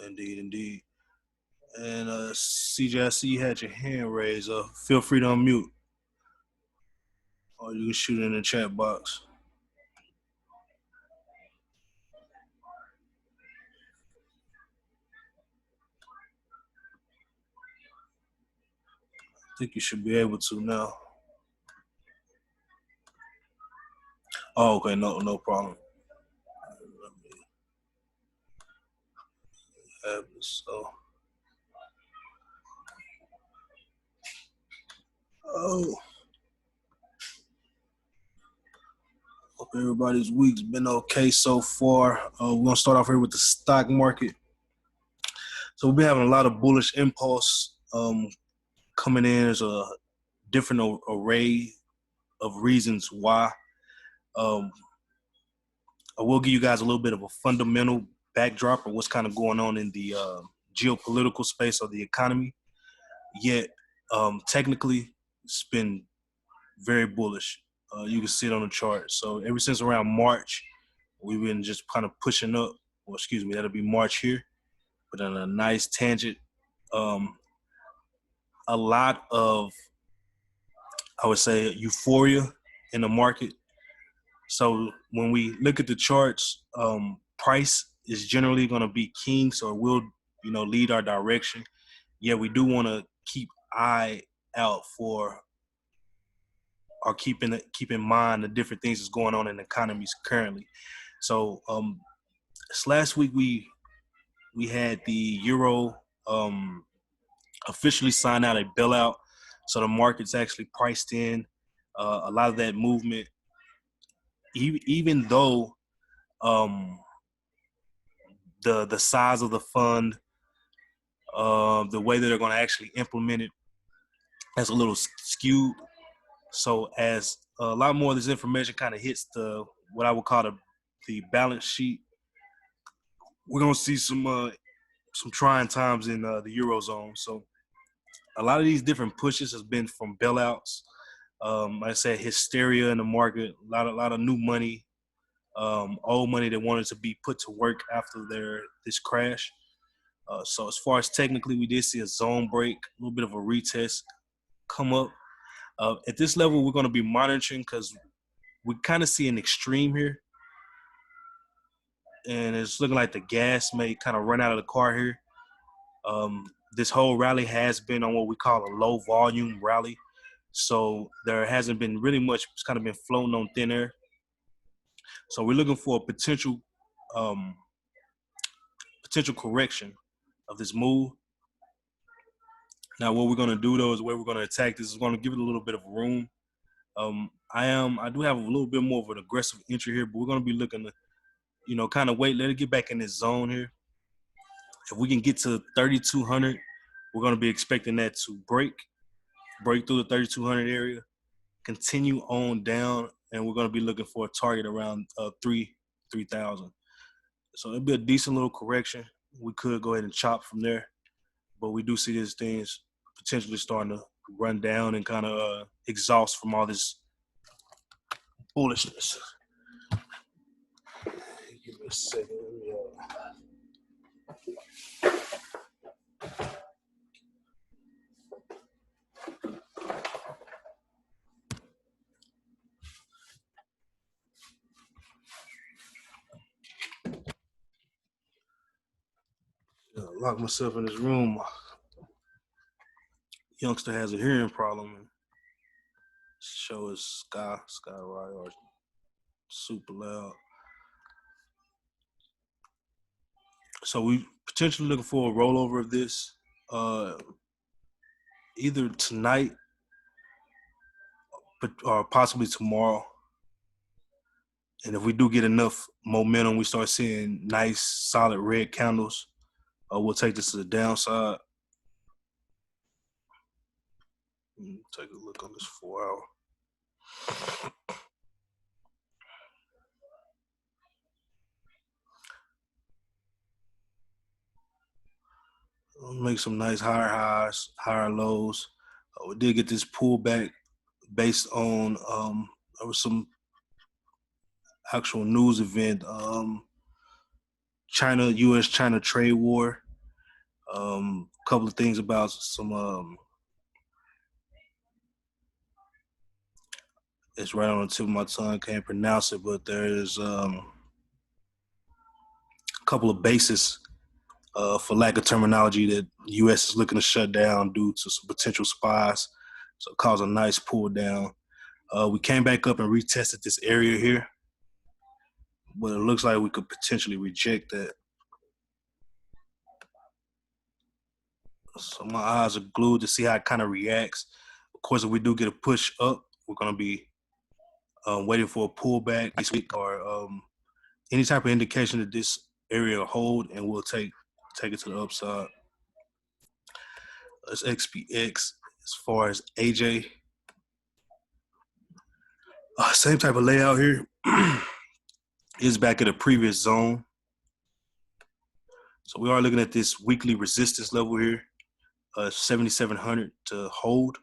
Indeed, indeed. And CJ, I see you had your hand raised. Feel free to unmute, or you can shoot it in the chat box. I think you should be able to now. Oh, okay, no problem. Let me have this. Oh, hope everybody's week's been okay so far. We're gonna start off here with the stock market. So we've been having a lot of bullish impulse coming in. There's a different array of reasons why. Um, I will give you guys a little bit of a fundamental backdrop of what's kind of going on in the geopolitical space of the economy. Yet, technically, it's been very bullish. You can see it on the chart. So ever since around March, we've been just kind of pushing up. Well, excuse me, that'll be March here, but on a nice tangent. A lot of, I would say, euphoria in the market. So when we look at the charts, price is generally going to be king, so it will, lead our direction. Yeah, we do want to keep eye out for, or keep in mind the different things that's going on in the economies currently. So this last week we had the euro officially sign out a bailout, so the market's actually priced in a lot of that movement. Even though the size of the fund, the way that they're going to actually implement it, that's a little skewed. So as a lot more of this information kind of hits the what I would call the balance sheet, we're going to see some trying times in the eurozone. So a lot of these different pushes has been from bailouts. Like I said, hysteria in the market, a lot of new money, old money that wanted to be put to work after this crash. So as far as technically, we did see a zone break, a little bit of a retest come up. At this level, we're going to be monitoring because we kind of see an extreme here. And it's looking like the gas may kind of run out of the car here. This whole rally has been on what we call a low volume rally. So there hasn't been really much. It's kind of been floating on thin air. So we're looking for a potential correction of this move. Now, what we're going to do, though, is where we're going to attack this is going to give it a little bit of room. I do have a little bit more of an aggressive entry here, but we're going to be looking to, kind of wait, let it get back in this zone here. If we can get to 3,200, we're going to be expecting that to break through the 3,200 area, continue on down, and we're going to be looking for a target around 3,000. So it'll be a decent little correction. We could go ahead and chop from there, but we do see these things potentially starting to run down and kind of exhaust from all this bullishness. Give me a second. Lock myself in this room. Youngster has a hearing problem. Show is sky right or super loud. So we potentially looking for a rollover of this either tonight or possibly tomorrow. And if we do get enough momentum, we start seeing nice solid red candles, we'll take this to the downside. Take a look on this 4 hour. Make some nice higher highs, higher lows. We did get this pullback based on there was some actual news event, U.S.-China trade war. A couple of things about some. It's right on the tip of my tongue. Can't pronounce it, but there is a couple of bases, for lack of terminology, that the U.S. is looking to shut down due to some potential spies. So it caused a nice pull down. We came back up and retested this area here, but it looks like we could potentially reject that. So my eyes are glued to see how it kind of reacts. Of course, if we do get a push up, we're going to be waiting for a pullback this week or any type of indication that this area will hold, and we'll take it to the upside. Let's XPX as far as AJ. Same type of layout here. Is back at a previous zone. So we are looking at this weekly resistance level here, 7,700 to hold.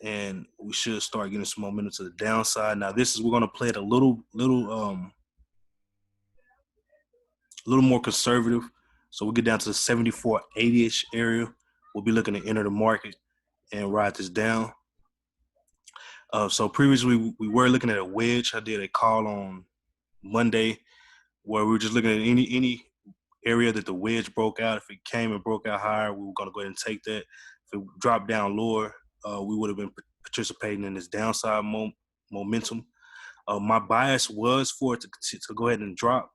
And we should start getting some momentum to the downside. Now we're going to play it a little more conservative. So we'll get down to the 74.80-ish area. We'll be looking to enter the market and ride this down. So previously we were looking at a wedge. I did a call on Monday where we were just looking at any area that the wedge broke out. If it came and broke out higher, we were going to go ahead and take that. If it dropped down lower, we would have been participating in this downside momentum. My bias was for it to go ahead and drop.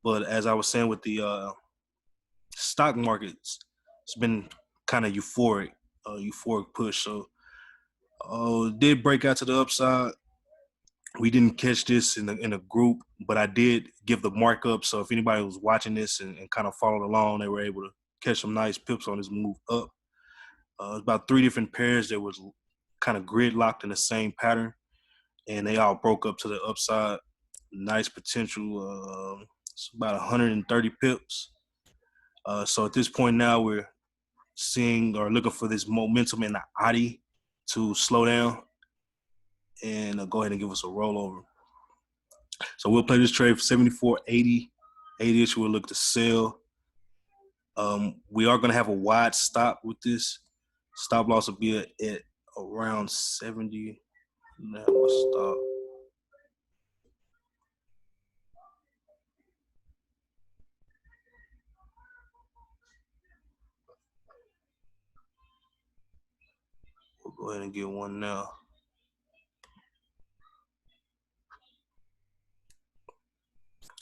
But as I was saying with the stock markets, it's been kind of euphoric push. So it did break out to the upside. We didn't catch this in a group, but I did give the markup. So if anybody was watching this and kind of followed along, they were able to catch some nice pips on this move up. It's about 3 different pairs that was kind of gridlocked in the same pattern, and they all broke up to the upside. Nice potential. It's about 130 pips. So at this point now, we're seeing or looking for this momentum in the ADI to slow down and go ahead and give us a rollover. So we'll play this trade for 74.80. 80-ish, we'll look to sell. We are going to have a wide stop with this. Stop loss will be at around 70. Now we'll stop. We'll go ahead and get one now.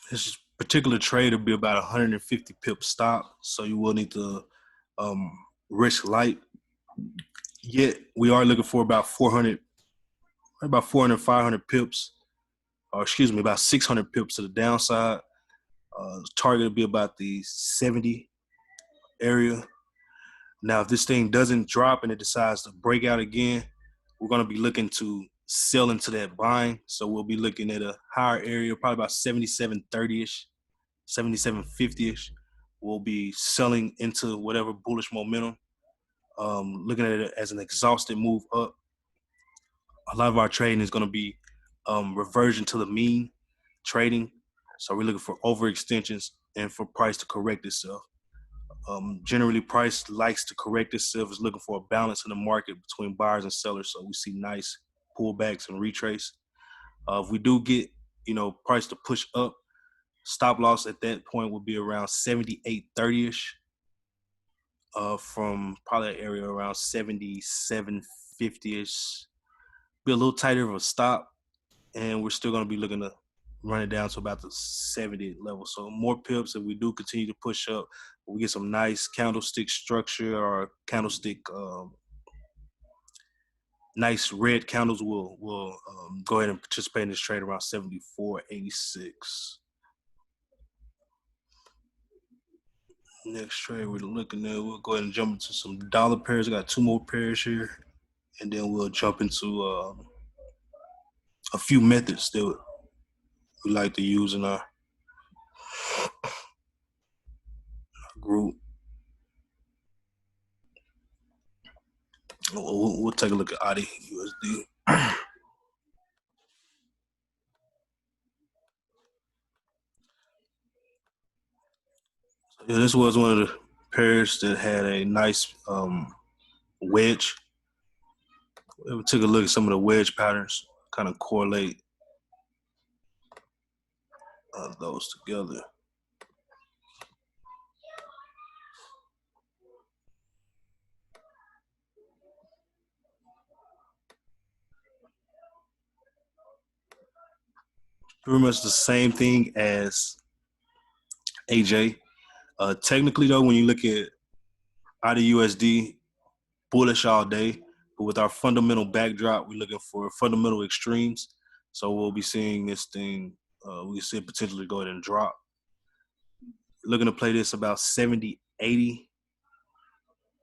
This particular trade will be about 150 pip stop, so you will need to risk light. Yet we are looking for about 400, 500 pips, or excuse me, about 600 pips to the downside. Target will be about the 70 area. Now, if this thing doesn't drop and it decides to break out again, we're going to be looking to sell into that buying. So we'll be looking at a higher area, probably about 77.30-ish, 77.50-ish. We'll be selling into whatever bullish momentum, looking at it as an exhausted move up. A lot of our trading is going to be reversion to the mean trading. So we're looking for overextensions and for price to correct itself. Generally, price likes to correct itself, is looking for a balance in the market between buyers and sellers. So we see nice pullbacks and retrace. If we do get, price to push up, stop loss at that point will be around 78.30-ish. From probably an area around 77.50-ish. Be a little tighter of a stop, and we're still going to be looking to run it down to about the 70 level. So more pips if we do continue to push up. We get some nice candlestick structure or candlestick, nice red candles. We'll go ahead and participate in this trade around 74.86. Next trade we're looking at, we'll go ahead and jump into some dollar pairs. I got 2 more pairs here, and then we'll jump into a few methods that we like to use in our group. We'll take a look at ADI USD. Yeah, this was one of the pairs that had a nice wedge. We took a look at some of the wedge patterns, kind of correlate those together. Pretty much the same thing as AJ. Technically, though, when you look at IDUSD, bullish all day, but with our fundamental backdrop, we're looking for fundamental extremes. So we'll be seeing this thing, we see it potentially go ahead and drop. Looking to play this about 70, 80.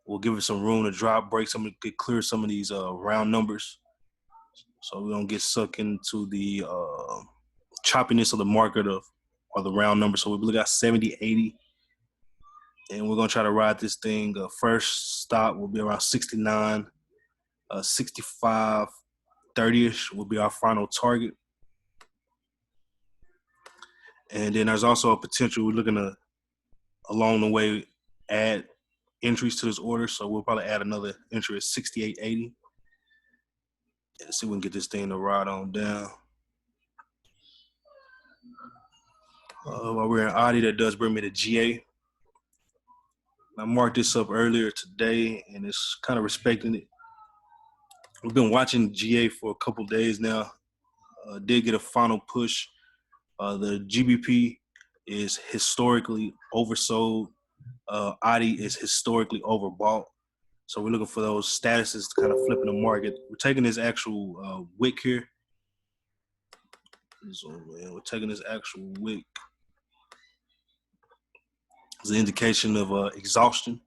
We'll give it some room to drop, break some, clear some of these round numbers, so we don't get sucked into the choppiness of the market or the round numbers. So we look at 70, 80. And we're going to try to ride this thing. First stop will be around 69, 65, 30-ish will be our final target. And then there's also a potential, we're looking to, along the way, add entries to this order. So we'll probably add another entry at 68.80. And see if we can get this thing to ride on down. While we're in AUD, that does bring me to GA. I marked this up earlier today, and it's kind of respecting it. We've been watching GA for a couple days now. Did get a final push. The GBP is historically oversold. AUD is historically overbought. So we're looking for those statuses to kind of flip in the market. We're taking this actual wick here. So, we're taking this actual wick as an indication of exhaustion.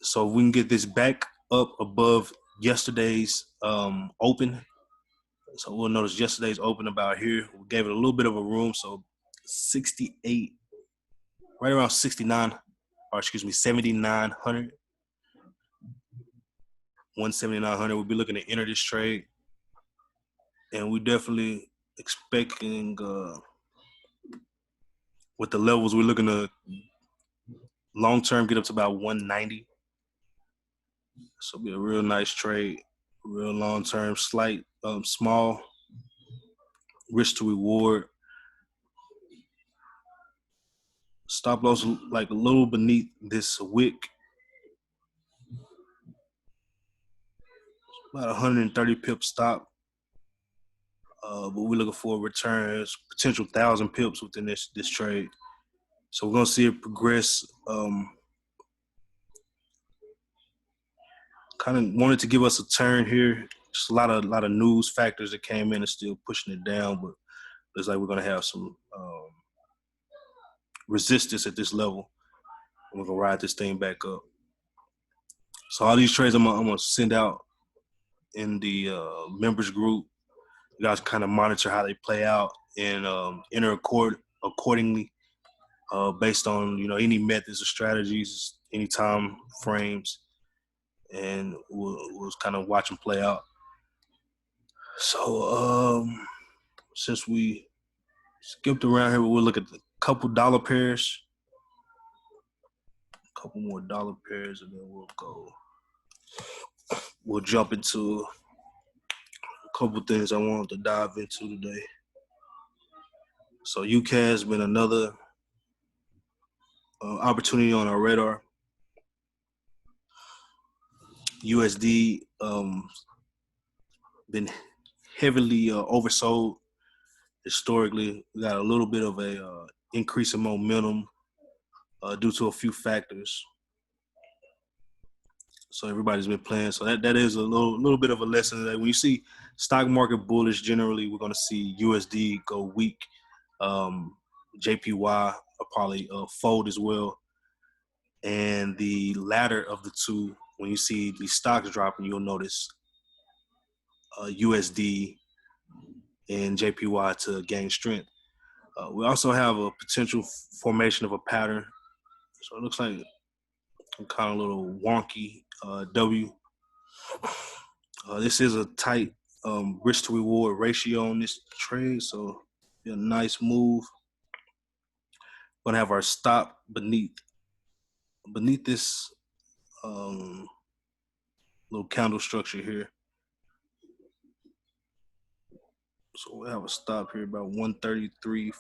So if we can get this back up above yesterday's open. So we'll notice yesterday's open about here. We gave it a little bit of a room. So 68, right around 69, or excuse me, 7,900. 17900. We'll be looking to enter this trade. And we're definitely expecting with the levels, we're looking to long-term get up to about 190. So it'll be a real nice trade, real long-term, slight, small risk to reward. Stop loss like a little beneath this wick. About 130 pip stop. But we're looking for returns, potential 1,000 pips within this trade. So we're gonna see it progress. Kind of wanted to give us a turn here. Just a lot of news factors that came in and still pushing it down, but looks like we're gonna have some resistance at this level. We're gonna ride this thing back up. So all these trades I'm gonna send out in the members group. You guys kind of monitor how they play out and enter accordingly based on any methods or strategies, any time frames, and we'll kind of watch them play out. So since we skipped around here, we'll look at a couple dollar pairs, a couple more dollar pairs, and then we'll jump into a couple things I wanted to dive into today. So UK has been another opportunity on our radar. USD been heavily oversold historically. We got a little bit of a increase in momentum due to a few factors. So everybody's been playing. So that is a little bit of a lesson that when you see stock market bullish, generally we're going to see USD go weak. JPY will probably fold as well. And the latter of the two, when you see the stocks dropping, you'll notice USD and JPY to gain strength. We also have a potential formation of a pattern. So it looks like kind of a little wonky W. This is a tight risk to reward ratio on this trade, so a nice move. We're gonna have our stop beneath beneath this little candle structure here. So we'll have a stop here about 133.46.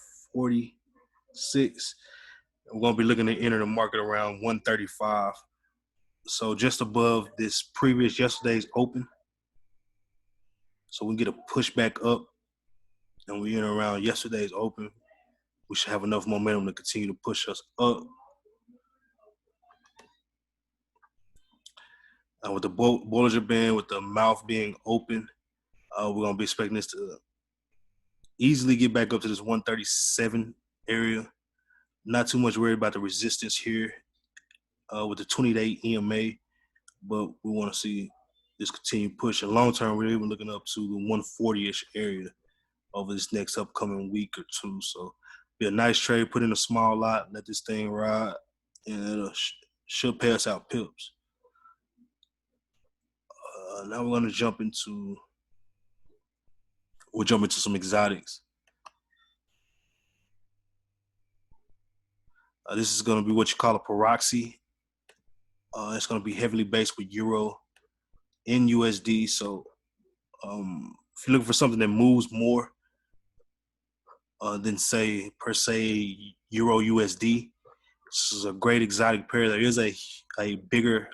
We're going to be looking to enter the market around 135. So just above this previous yesterday's open. So we get a push back up and we enter around yesterday's open. We should have enough momentum to continue to push us up. With the Bollinger Band, with the mouth being open, we're going to be expecting this to easily get back up to this 137 area. Not too much worried about the resistance here with the 20-day EMA, but we want to see this continue push. And long term, we're even looking up to the 140-ish area over this next upcoming week or two. So be a nice trade, put in a small lot, let this thing ride, and it should pay us out pips. Now we're going to jump into some exotics. This is going to be what you call a paroxy. It's going to be heavily based with Euro and USD. So if you're looking for something that moves more than, say, per se, Euro USD, this is a great exotic pair. There is a bigger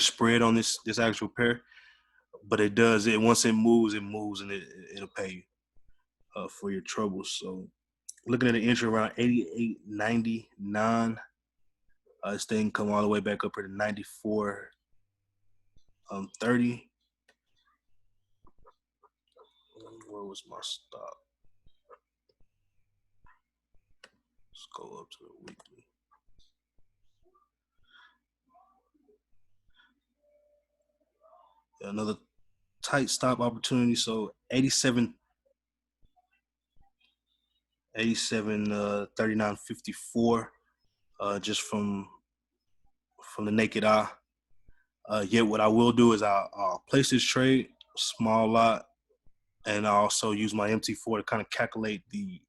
spread on this actual pair, but once it moves and it'll pay you for your troubles. So looking at the entry around 88.99. This thing come all the way back up here to 94.30. Where was my stop? Let's go up to the weekly. Another tight stop opportunity. So 39.54, just from the naked eye. Yet what I will do is I'll place this trade, small lot, and I also use my MT4 to kind of calculate the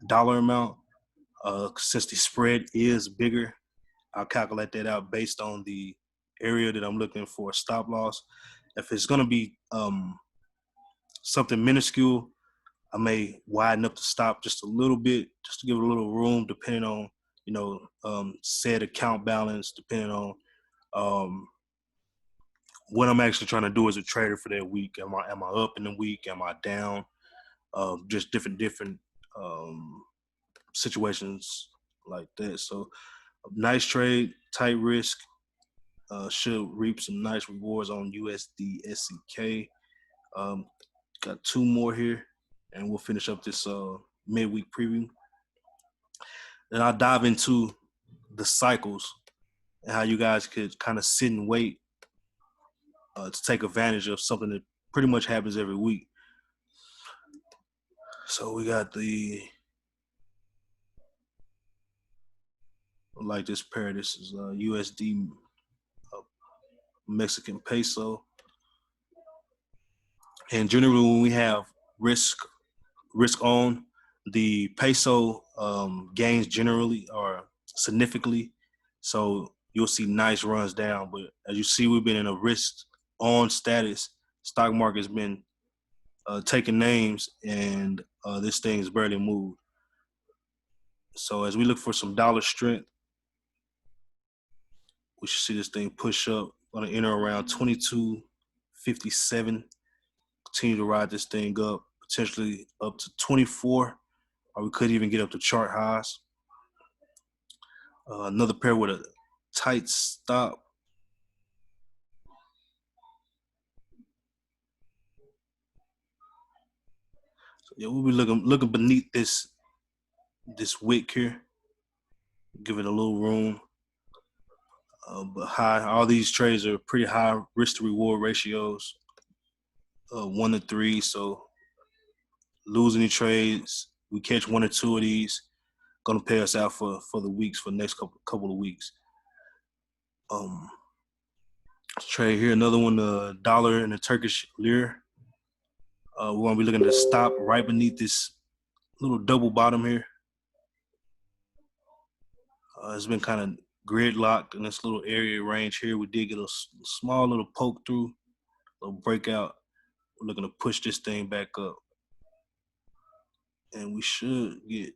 dollar amount. Since the spread is bigger, I'll calculate that out based on the area that I'm looking for a stop loss. If it's going to be something minuscule, I may widen up the stop just a little bit, just to give it a little room, depending on, said account balance, depending on what I'm actually trying to do as a trader for that week. Am I up in the week? Am I down? Just different situations like that. So nice trade, tight risk, should reap some nice rewards on USD SEK. Got two more here, and we'll finish up this midweek preview. Then I'll dive into the cycles and how you guys could kind of sit and wait to take advantage of something that pretty much happens every week. So we got like this pair. This is USD Mexican peso. And generally when we have risk on, the peso gains generally or significantly. So you'll see nice runs down. But as you see, we've been in a risk on status. Stock market's been taking names, and this thing has barely moved. So as we look for some dollar strength, we should see this thing push up. Going to enter around 22.57. Continue to ride this thing up, potentially up to 24, or we could even get up to chart highs. Another pair with a tight stop. So yeah, we'll be looking beneath this wick here. Give it a little room. But all these trades are pretty high risk to reward ratios, 1 to 3. So losing the trades, we catch 1 or 2 of these, gonna pay us out for the weeks, for the next couple of weeks. Trade here, another one, the dollar and the Turkish lira. We're gonna be looking to stop right beneath this little double bottom here. It's been kind of gridlocked in this little area range here. We did get a small little poke through, a little breakout. We're looking to push this thing back up. And we should get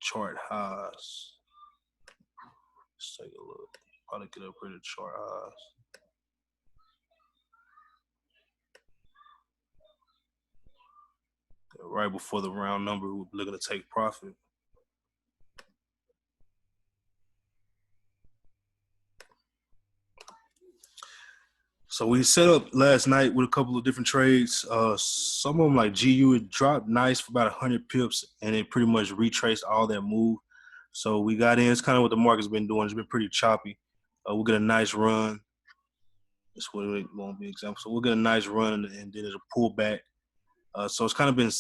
chart highs. Let's take a look. Probably get up here to chart highs. Right before the round number, we're looking to take profit. So we set up last night with a couple of different trades. Some of them like GU, it dropped nice for about 100 pips, and it pretty much retraced all that move. So we got in. It's kind of what the market's been doing. It's been pretty choppy. We'll get a nice run. That's what it won't be example. So we'll get a nice run, and then it'll pull back. So it's kind of been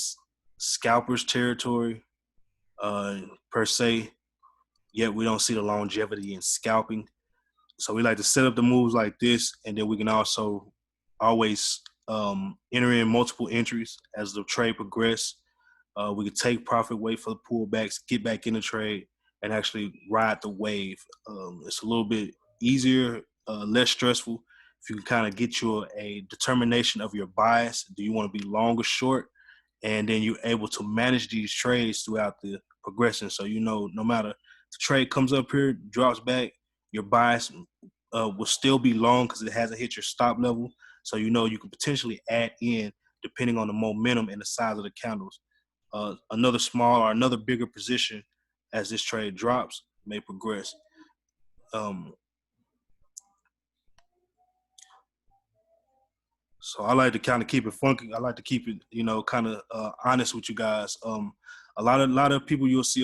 scalpers territory per se, yet we don't see the longevity in scalping. So we like to set up the moves like this, and then we can also always enter in multiple entries as the trade progresses. We could take profit, wait for the pullbacks, get back in the trade, and actually ride the wave. It's a little bit easier, less stressful if you can kind of get a determination of your bias. Do you want to be long or short? And then you're able to manage these trades throughout the progression. So, no matter the trade comes up here, drops back, your bias will still be long because it hasn't hit your stop level. So, you can potentially add in depending on the momentum and the size of the candles. Another small or another bigger position as this trade drops may progress. So I like to kind of keep it funky. I like to keep it, kind of honest with you guys. A lot of people you'll see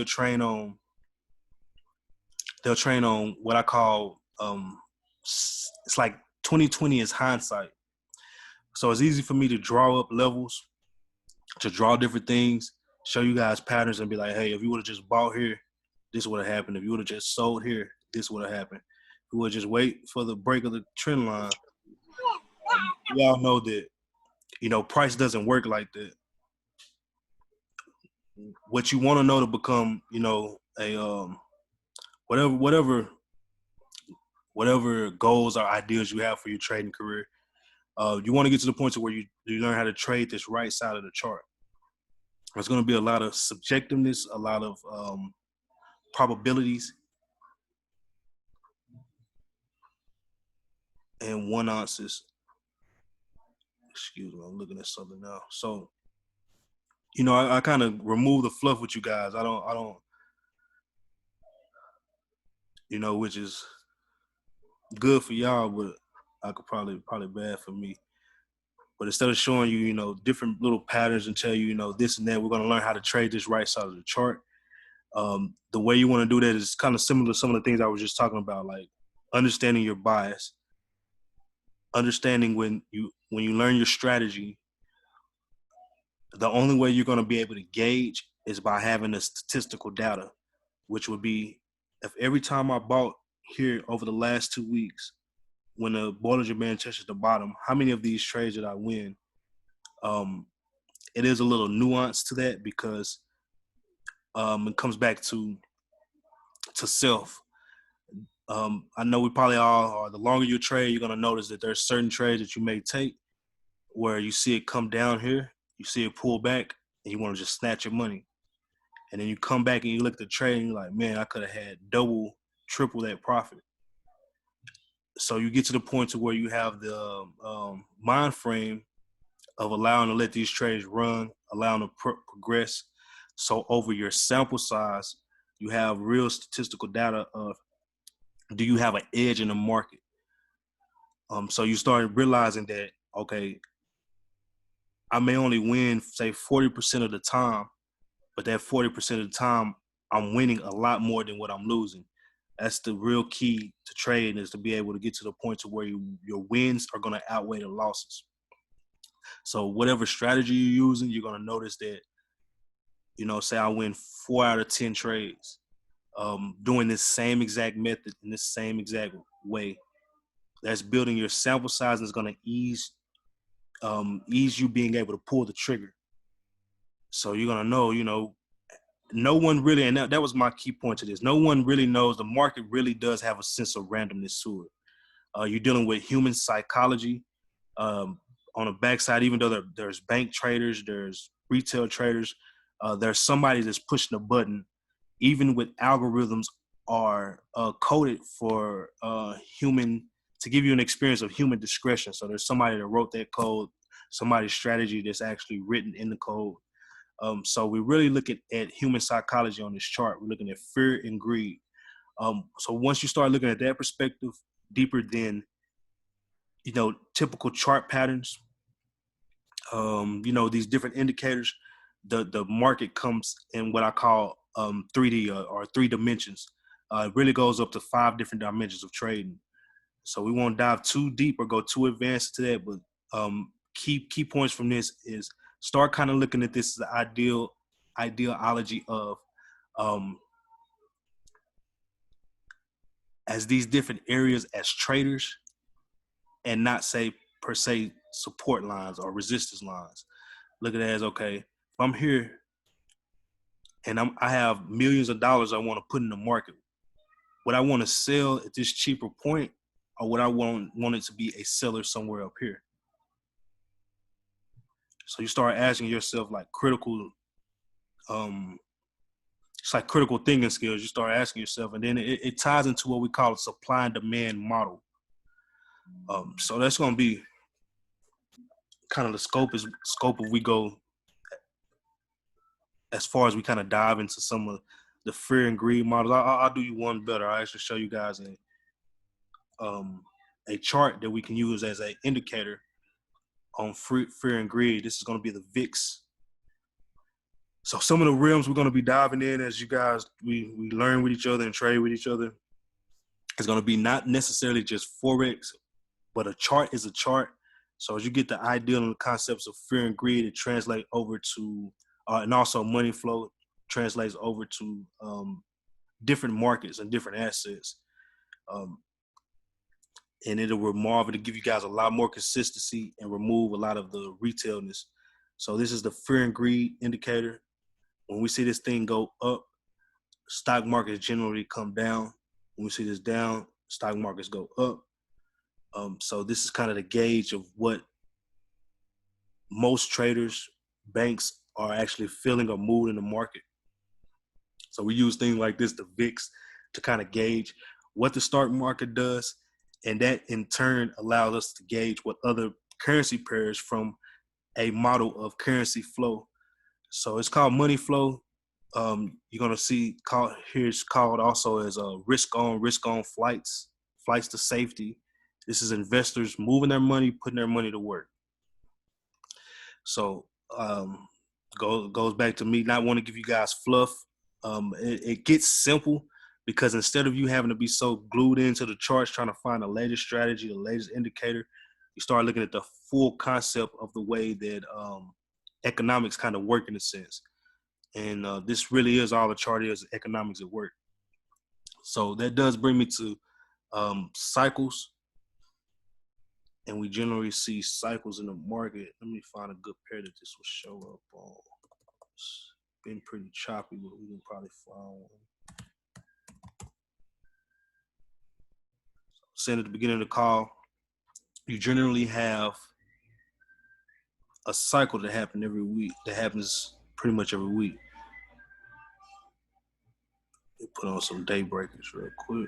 they'll train on what I call it's like 2020 is hindsight. So it's easy for me to draw up levels, to draw different things, show you guys patterns, and be like, hey, if you would have just bought here, this would have happened. If you would have just sold here, this would have happened. If you would just wait for the break of the trend line, we all know that, price doesn't work like that. What you want to know to become, a whatever goals or ideas you have for your trading career, you want to get to the point to where you learn how to trade this right side of the chart. There's going to be a lot of subjectiveness, a lot of probabilities, and 1 ounces. Excuse me, I'm looking at something now. So, I kind of remove the fluff with you guys. I don't, which is good for y'all, but I could probably bad for me. But instead of showing you, different little patterns and tell you, this and that, we're going to learn how to trade this right side of the chart. The way you want to do that is kind of similar to some of the things I was just talking about, like understanding your bias, understanding when you learn your strategy. The only way you're going to be able to gauge is by having the statistical data, which would be if every time I bought here over the last 2 weeks, when the Bollinger Band touches the bottom, how many of these trades did I win? It is a little nuance to that because it comes back to self. I know we probably all are. The longer you trade, you're going to notice that there's certain trades that you may take where you see it come down here, you see it pull back, and you want to just snatch your money. And then you come back and you look at the trade and you're like, man, I could have had double, triple that profit. So you get to the point to where you have the mind frame of allowing to let these trades run, allowing to progress. So over your sample size, you have real statistical data of, do you have an edge in the market? So you start realizing that, okay, I may only win, say, 40% of the time, but that 40% of the time, I'm winning a lot more than what I'm losing. That's the real key to trading, is to be able to get to the point to where your wins are going to outweigh the losses. So whatever strategy you're using, you're going to notice that, say I win 4 out of 10 trades, doing this same exact method in this same exact way. That's building your sample size, and is going to ease you being able to pull the trigger. So you're going to know, no one really, and that was my key point to this. No one really knows. The market really does have a sense of randomness to it. You're dealing with human psychology. On the backside, even though there's bank traders, there's retail traders, there's somebody that's pushing a button. Even with algorithms are coded for human, to give you an experience of human discretion. So there's somebody that wrote that code, somebody's strategy that's actually written in the code. So we're really looking at human psychology on this chart. We're looking at fear and greed. So once you start looking at that perspective, deeper than typical chart patterns, these different indicators, the market comes in what I call 3D or 3 dimensions. It really goes up to 5 different dimensions of trading. So we won't dive too deep or go too advanced to that, but key points from this is start kind of looking at this as the ideology of as these different areas as traders, and not say per se support lines or resistance lines. Look at it as, okay, if I'm here and I have millions of dollars I want to put in the market, would I want to sell at this cheaper point, or would I want it to be a seller somewhere up here? So you start asking yourself like critical, it's like critical thinking skills. You start asking yourself, and then it ties into what we call a supply and demand model. So that's going to be kind of the scope of we go as far as we kind of dive into some of the fear and greed models. I'll do you one better. I'll actually show you guys a chart that we can use as an indicator on fear and greed. This is going to be the VIX. So some of the realms we're going to be diving in as you guys, we learn with each other and trade with each other. It's going to be not necessarily just Forex, but a chart is a chart. So as you get the idea and the concepts of fear and greed, it translates over to, and also money flow translates over to different markets and different assets. And it'll remove it to give you guys a lot more consistency and remove a lot of the retailness. So this is the fear and greed indicator. When we see this thing go up, stock markets generally come down. When we see this down, stock markets go up. So this is kind of the gauge of what most traders, banks are actually feeling or moving in the market. So we use things like this, the VIX, to kind of gauge what the stock market does. And that in turn allows us to gauge what other currency pairs from a model of currency flow. So it's called money flow. You're going to see here's called also as risk on flights to safety. This is investors moving their money, putting their money to work. So goes back to me not wanting to give you guys fluff. It gets simple because instead of you having to be so glued into the charts trying to find the latest strategy, the latest indicator, you start looking at the full concept of the way that economics kind of work in a sense. And this really is all the chart is, economics at work. So that does bring me to cycles. And we generally see cycles in the market. Let me find a good pair that this will show up on. It's been pretty choppy, but we can probably find one. Saying at the beginning of the call, you generally have a cycle that happens every week, that happens pretty much every week. Let me put on some day breakers real quick.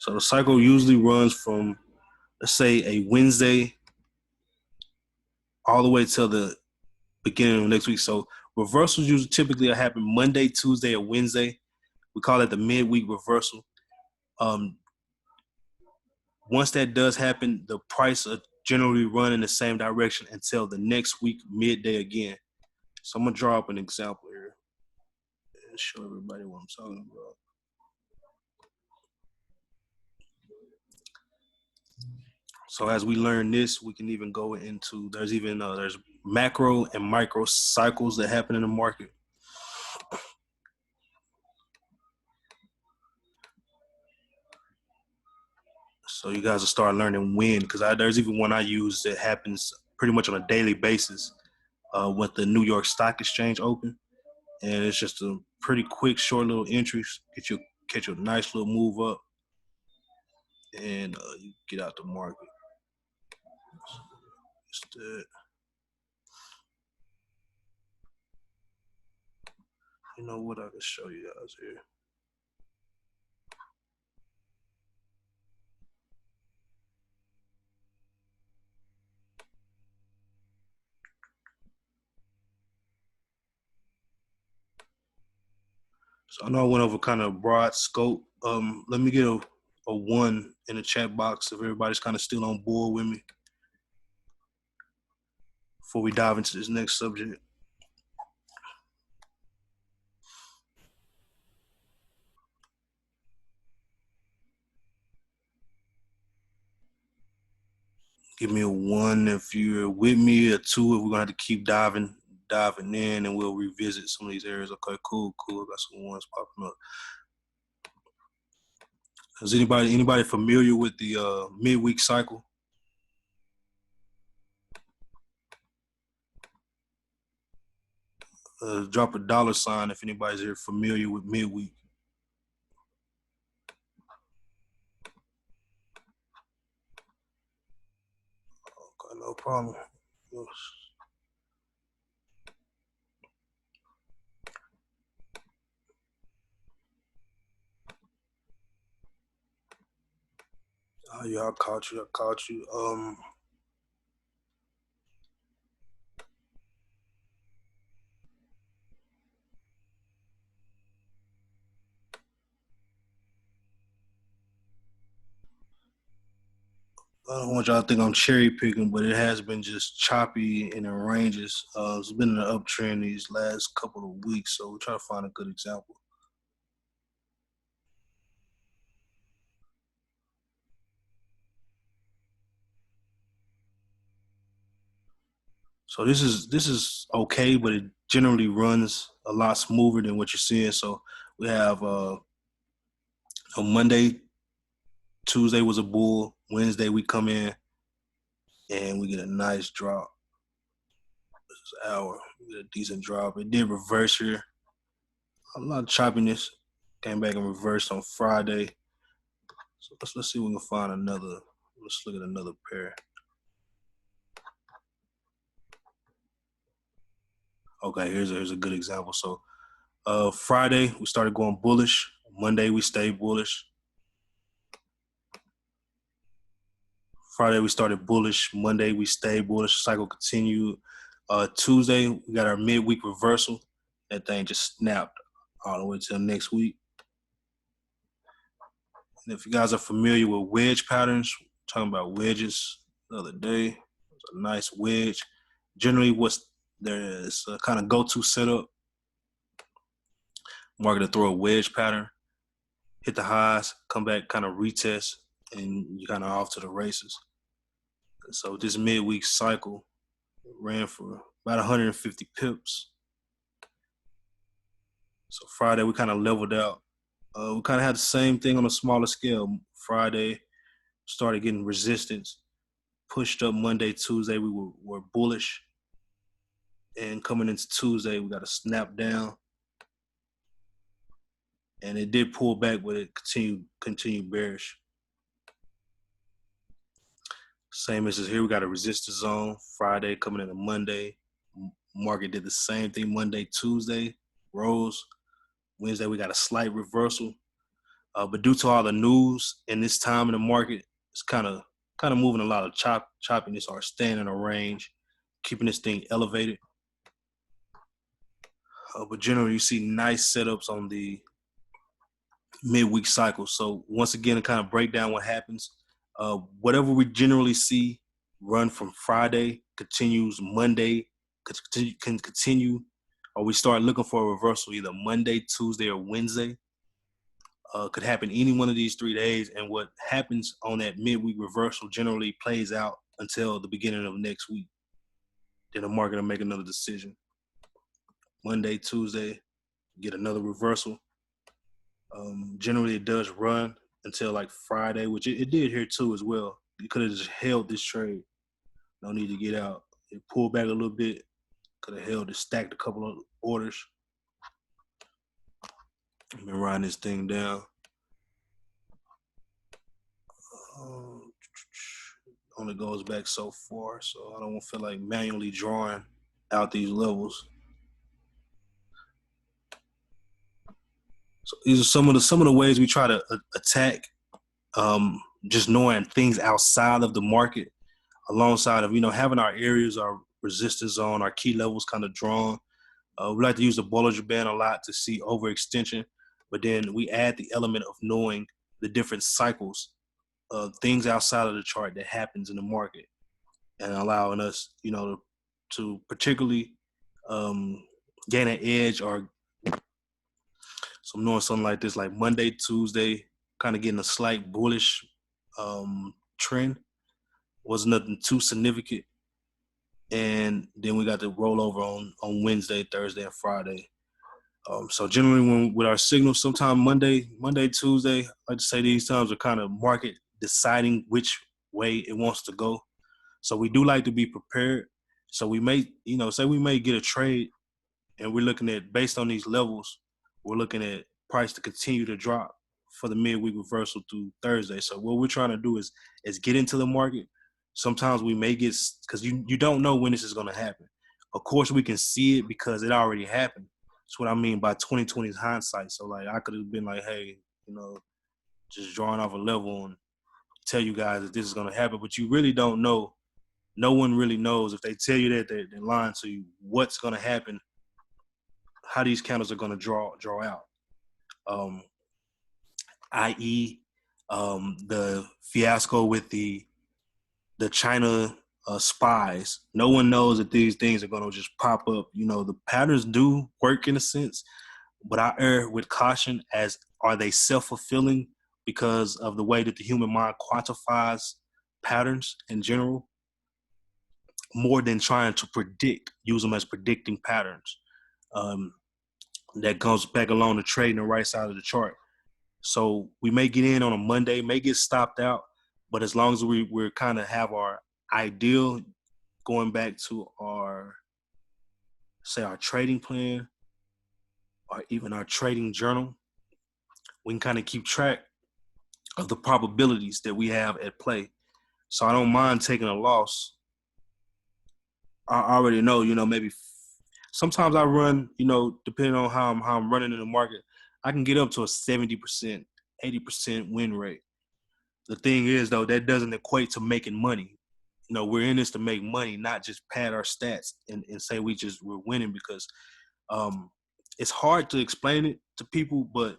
So the cycle usually runs from, let's say, a Wednesday all the way till the beginning of next week. So reversals usually typically happen Monday, Tuesday, or Wednesday. We call it the midweek reversal. Once that does happen, the price will generally run in the same direction until the next week, midday again. So I'm going to draw up an example here and show everybody what I'm talking about. So as we learn this, we can even go into, there's macro and micro cycles that happen in the market. So you guys will start learning when, because there's even one I use that happens pretty much on a daily basis. with the New York Stock Exchange open, and it's just a pretty quick, short little entries. Catch you a nice little move up, and you get out the market. You know what? I can show you guys here. So I know I went over kind of broad scope. Let me get a one in the chat box if everybody's kind of still on board with me before we dive into this next subject. Give me a one if you're with me, a two if we're gonna have to keep diving in, and we'll revisit some of these areas. Okay, cool. I got some ones popping up. Is anybody familiar with the midweek cycle? Drop a dollar sign if anybody's here familiar with midweek. Okay, no problem. Yes. Yeah, I caught you. I don't want y'all to think I'm cherry picking, but it has been just choppy in the ranges. It's been an uptrend these last couple of weeks, so we'll try to find a good example. So this is okay, but it generally runs a lot smoother than what you're seeing. So we have on Monday, Tuesday was a bull. Wednesday we come in and we get a nice drop. This is hour. We get a decent drop. It did reverse here. A lot of choppiness. Came back and reversed on Friday. So let's see if we can find another. Let's look at another pair. Okay, here's a good example. So Friday we started going bullish. Monday we stayed bullish. Friday we started bullish. Monday we stayed bullish. Cycle continued. Tuesday we got our midweek reversal. That thing just snapped all the way till next week. And if you guys are familiar with wedge patterns, talking about wedges the other day. It was a nice wedge. Generally, what's there is a kind of go-to setup. Market to throw a wedge pattern, hit the highs, come back, kind of retest, and you kind of off to the races. So this midweek cycle ran for about 150 pips. So Friday we kind of leveled out. We kind of had the same thing on a smaller scale. Friday started getting resistance, pushed up Monday, Tuesday we were bullish, and coming into Tuesday we got a snap down, and it did pull back, but it continued bearish. Same as here, we got a resistance zone. Friday coming into Monday, market did the same thing. Monday, Tuesday rose. Wednesday we got a slight reversal, but due to all the news in this time in the market, it's kind of moving a lot of choppiness or staying in a range, keeping this thing elevated. But generally, you see nice setups on the midweek cycle. So once again, to kind of break down what happens, whatever we generally see run from Friday continues Monday, can continue, or we start looking for a reversal either Monday, Tuesday, or Wednesday. Could happen any one of these 3 days, and what happens on that midweek reversal generally plays out until the beginning of next week. Then the market will make another decision. Monday, Tuesday, get another reversal. Generally, it does run until like Friday, which it did here too as well. You could have just held this trade. No need to get out. It pulled back a little bit, Could have held it, stacked a couple of orders. I've been riding this thing down. Only goes back so far, so I don't feel like manually drawing out these levels. So these are some of the ways we try to attack. Just knowing things outside of the market, alongside of having our areas, our resistance zone, our key levels kind of drawn. We like to use the Bollinger Band a lot to see overextension, but then we add the element of knowing the different cycles of things outside of the chart that happens in the market, and allowing us, to particularly gain an edge. Or so I'm knowing something like this, like Monday, Tuesday, kind of getting a slight bullish trend. Wasn't nothing too significant. And then we got the rollover on Wednesday, Thursday, and Friday. So generally, with our signals, sometime Monday, Tuesday, I like to say these times are kind of market deciding which way it wants to go. So we do like to be prepared. So we may, say we may get a trade, and we're looking at, based on these levels, we're looking at price to continue to drop for the midweek reversal through Thursday. So what we're trying to do is get into the market. Sometimes we may get, because you don't know when this is going to happen. Of course, we can see it because it already happened. That's what I mean by 2020's hindsight. So, like, I could have been like, hey, just drawing off a level and tell you guys that this is going to happen. But you really don't know. No one really knows. If they tell you that, they're lying to you. What's going to happen, how these candles are going to draw out. I.e., the fiasco with the China spies. No one knows that these things are going to just pop up. The patterns do work in a sense, but I err with caution, as are they self-fulfilling because of the way that the human mind quantifies patterns in general, more than trying to use them as predicting patterns. That goes back along the trade and the right side of the chart. So we may get in on a Monday, may get stopped out, but as long as we're kind of have our ideal, going back to our trading plan or even our trading journal, we can kind of keep track of the probabilities that we have at play. So I don't mind taking a loss. I already know, maybe sometimes I run, depending on how I'm running in the market, I can get up to a 70%, 80% win rate. The thing is, though, that doesn't equate to making money. We're in this to make money, not just pad our stats and say we're winning, because it's hard to explain it to people, but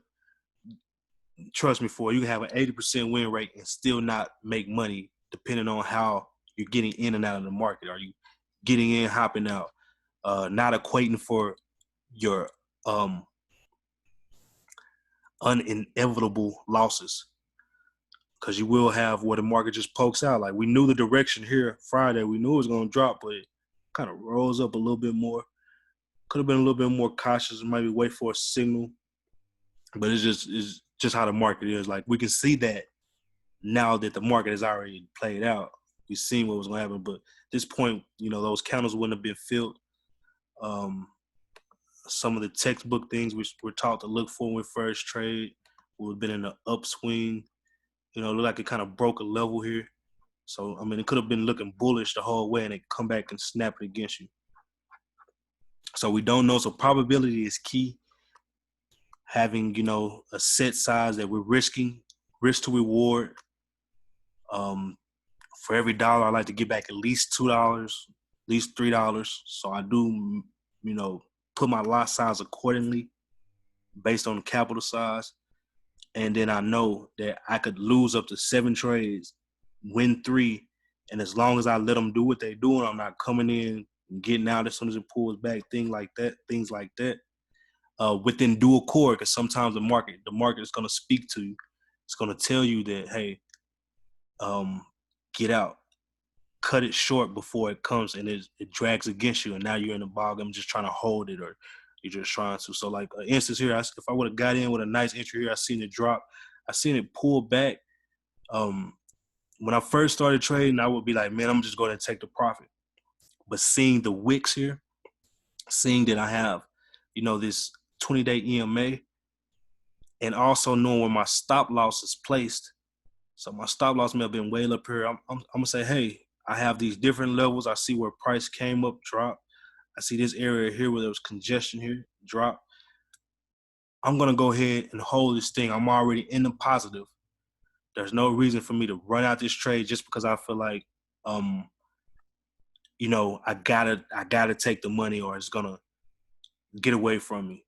trust me, you can have an 80% win rate and still not make money, depending on how you're getting in and out of the market. Are you getting in, hopping out, not equating for your inevitable losses? Because you will have where the market just pokes out. Like, we knew the direction here Friday. We knew it was going to drop, but it kind of rose up a little bit more. Could have been a little bit more cautious and maybe wait for a signal. But it's just how the market is. Like, we can see that now that the market has already played out. We've seen what was going to happen. But at this point, those candles wouldn't have been filled. Some of the textbook things we were taught to look for when first trade would have been in an upswing. It looked like it kind of broke a level here. So, I mean, it could have been looking bullish the whole way, and it come back and snap it against you. So we don't know. So probability is key. Having, a set size that we're risking, risk to reward. For every dollar, I like to get back at least $2, at least $3. So I do, put my lot size accordingly based on the capital size. And then I know that I could lose up to 7 trades, win 3. And as long as I let them do what they're doing, I'm not coming in and getting out as soon as it pulls back, things like that. Within due accord, because sometimes the market is going to speak to you. It's going to tell you that, hey, get out, cut it short before it comes and it drags against you, and now you're in the bog. I'm just trying to hold it, or you're just trying to. So, like, instance here, if I would have got in with a nice entry here, I seen it drop, I seen it pull back. When I first started trading, I would be like, man, I'm just going to take the profit. But seeing the wicks here, seeing that I have, this 20-day EMA, and also knowing where my stop loss is placed. So my stop loss may have been way up here. I'm gonna say, hey, I have these different levels. I see where price came up, drop. I see this area here where there was congestion here, drop. I'm gonna go ahead and hold this thing. I'm already in the positive. There's no reason for me to run out this trade just because I feel like, I gotta take the money or it's gonna get away from me.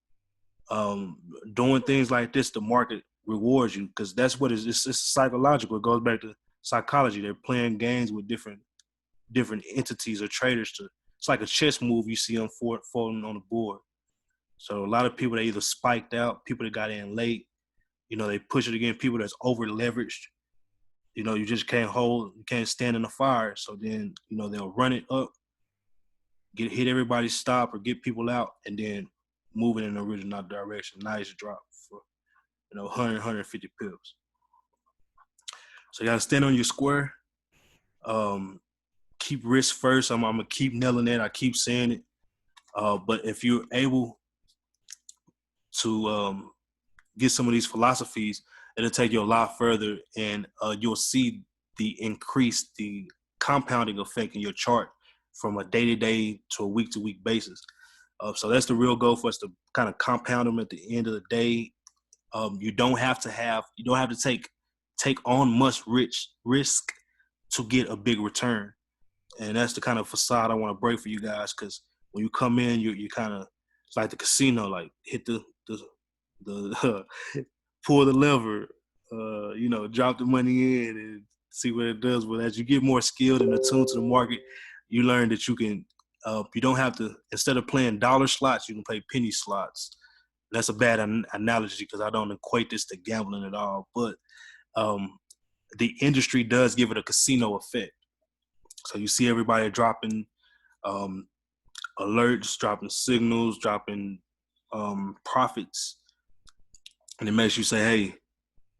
Doing things like this, the market rewards you because that's what it's psychological. It goes back to psychology. They're playing games with different entities or traders. It's like a chess move you see unfolding on the board. So a lot of people, they either spiked out, people that got in late, they push it against people that's over leveraged. You just can't you can't stand in the fire. So then, they'll run it up, hit everybody's stop or get people out, and then move it in the original direction. Nice drop for, 100, 150 pips. So you got to stand on your square. Keep risk first. I'm going to keep nailing it. I keep saying it. But if you're able to get some of these philosophies, it'll take you a lot further, and you'll see the compounding effect in your chart from a day-to-day to a week-to-week basis. So that's the real goal for us, to kind of compound them at the end of the day. You don't have to take on much risk to get a big return. And that's the kind of facade I want to break for you guys, because when you come in, you kind of, it's like the casino, like hit the pull the lever, drop the money in and see what it does. But as you get more skilled and attuned to the market, you learn that you can, you don't have to, instead of playing dollar slots, you can play penny slots. And that's a bad analogy because I don't equate this to gambling at all. But the industry does give it a casino effect. So you see everybody dropping alerts, dropping signals, dropping profits. And it makes you say, hey,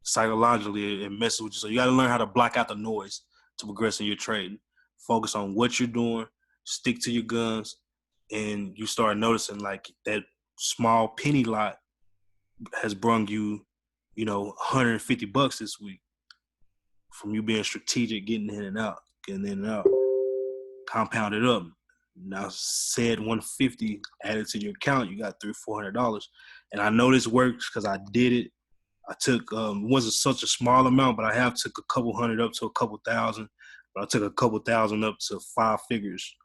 psychologically, it messes with you. So you got to learn how to block out the noise to progress in your trading. Focus on what you're doing, stick to your guns, and you start noticing like that small penny lot has brung you, $150 this week from you being strategic, getting in and out, compounded up. Now said 150 added to your account, you got $300-$400. And I know this works because I did it. I took, it wasn't such a small amount, but I have took a couple hundred up to a couple thousand. But I took a couple thousand up to 5 figures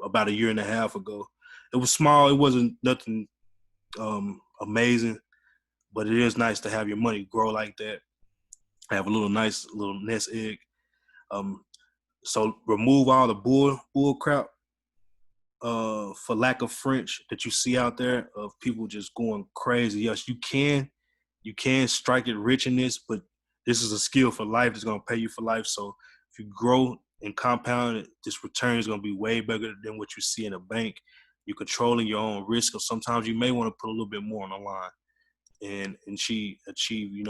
about a year and a half ago. It was small. It wasn't nothing amazing, but it is nice to have your money grow like that. Have a nice little nest egg. So remove all the bull crap, for lack of French, that you see out there of people just going crazy. Yes, you can strike it rich in this, but this is a skill for life that's going to pay you for life. So if you grow and compound it, this return is going to be way bigger than what you see in a bank. You're controlling your own risk, or sometimes you may want to put a little bit more on the line and achieve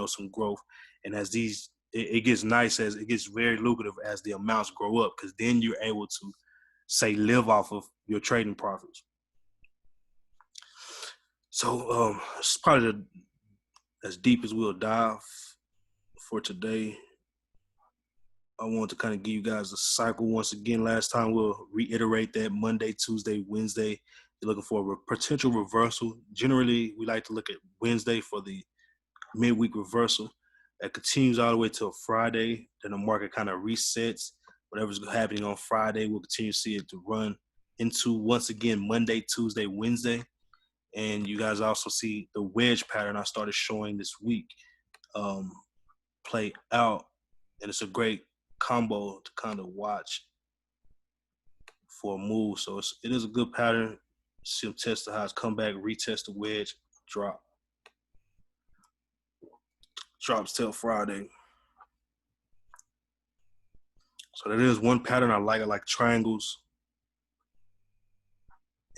some growth. And as it gets nice, as it gets very lucrative as the amounts grow up, because then you're able to live off of your trading profits. So it's probably as deep as we'll dive for today. I want to kind of give you guys a cycle once again. Last time, we'll reiterate that Monday, Tuesday, Wednesday, you're looking for a potential reversal. Generally, we like to look at Wednesday for the midweek reversal. That continues all the way till Friday. Then the market kind of resets. Whatever's happening on Friday, we'll continue to see it to run into, once again, Monday, Tuesday, Wednesday. And you guys also see the wedge pattern I started showing this week play out. And it's a great combo to kind of watch for a move. So it is a good pattern. See them test the highs, come back, retest the wedge, drop. Drops till Friday. So that is one pattern I like. I like triangles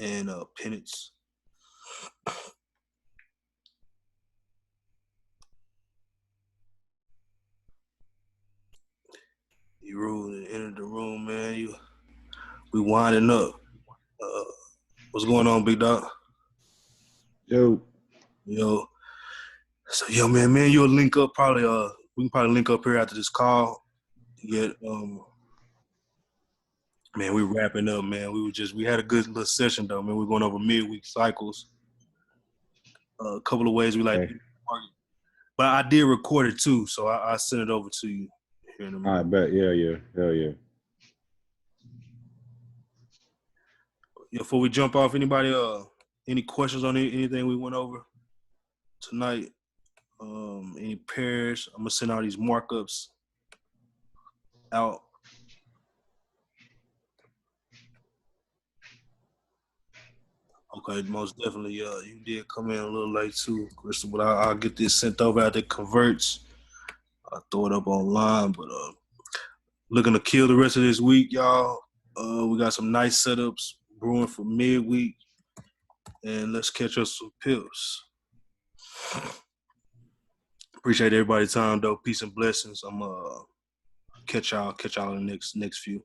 and pennants. You entered the room, man. We winding up. What's going on, big dog? Yo, Yo. So man, you'll link up probably. We can probably link up here after this call. Get man, we wrapping up, man. We had a good little session though, man. We're going over midweek cycles. A couple of ways we like to hey, do the market. But I did record it too, so I sent it over to you here in a I minute. bet. Yeah. Hell yeah. Before we jump off, anybody any questions on anything we went over tonight? Any pairs? I'm gonna send all these markups out. Okay, most definitely. You did come in a little late too, Crystal, but I'll get this sent over after it converts. I'll throw it up online, but looking to kill the rest of this week, y'all. We got some nice setups brewing for midweek, and let's catch us some pips. Appreciate everybody's time, though. Peace and blessings. I'm catch y'all in the next few.